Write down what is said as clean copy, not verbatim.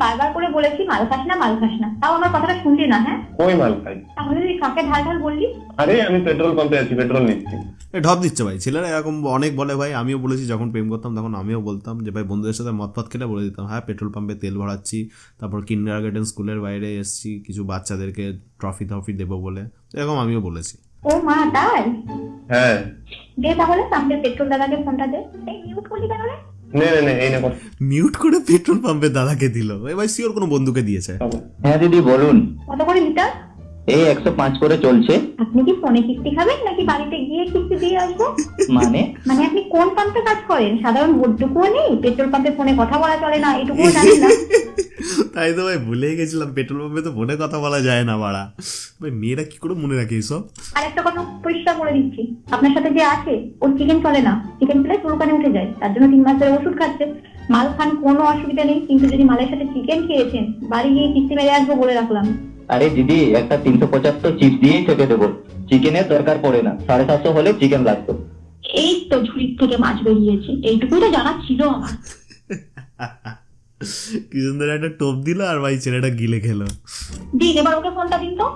বারবার করে বলেছি মাল খাস না মাল খাস না, তাও আমার কথাটা শুনলি না। হ্যাঁ ওই মাল খাই। তাহলে তুই কাকে ঢাল ঢাল বললি? আরে আমি পেট্রোল পাম্পে আছি, পেট্রোল নিচ্ছি। ঢপ দিচ্ছে ভাই, ছেলেরা এরকম অনেক বলে ভাই। আমিও বলেছি যখন প্রেম করতাম তখন আমিও বলতাম যে ভাই বন্ধুদের সাথে মদ ফদ খেলে বলে দিতাম হ্যাঁ পেট্রোল পাম্পে তেল ভরাচ্ছি, তারপর কিন্ডারগার্টেন স্কুলের বাইরে এসেছি কিছু বাচ্চাদেরকে ট্রফি দেবো বলে, এরকম আমিও বলেছি। ও মা তাই? হ্যাঁ দে তাহলে পাম্পের পেট্রোল দাদাকে ফোনটা দে। এই মিউট করলি কেন রে? নে এই না কথা। মিউট করে পেট্রোল পাম্পের দাদাকে দিল, এ ভাই শিওর কোনো বন্ধুকে দিয়েছে। হ্যাঁ দিদি বলুন। কত করে লিটার? এই 105 করে চলছে। আপনি কি ফোনে কিস্তি খাবেন নাকি বাড়িতে গিয়ে কিস্তি দিয়ে আসবো? মানে মানে আপনি কোন পাম্পে কাজ করেন? সাধারণ বোর্ডটুকুও নেই, পেট্রোল পাম্পে ফোনে কথা বলা চলে না এটুকুও জানেন না? তাই তো ভাই ভুলেই গেছিলাম, পেট্রোল পাম্পে তো ফোনে কথা বলা যায় না বাড়া। ভাই মেয়েরা কি করে মনে রাখে এইসব? আর একটা কথা পরিষ্কার করে দিচ্ছি, আপনার সাথে যে আছে ওর চিকেন চলে না, চিকেন খেলে চুলকানি উঠে যায়, তার জন্য 3 মাস ধরে ওষুধ খাচ্ছে। মাল খান কোনো অসুবিধা নেই, কিন্তু যদি মালের সাথে চিকেন খেয়েছেন বাড়ি গিয়ে কিস্তি মেরে আসবো বলে রাখলাম। আরে দিদি একটা 375 চিপস দিয়েই থেকে দেবো, চিকেনের দরকার পড়ে না, 750 হলে চিকেন লাগতো। এই তো ঝুড়ির থেকে মাছ বেরিয়েছে, এইটুকুই তো জানা ছিল আমার। কি সুন্দর একটা টোপ দিল আর ভাই ছেলেটা গিলে খেলো। দিন এবার ওকে ফোনটা দিন তো।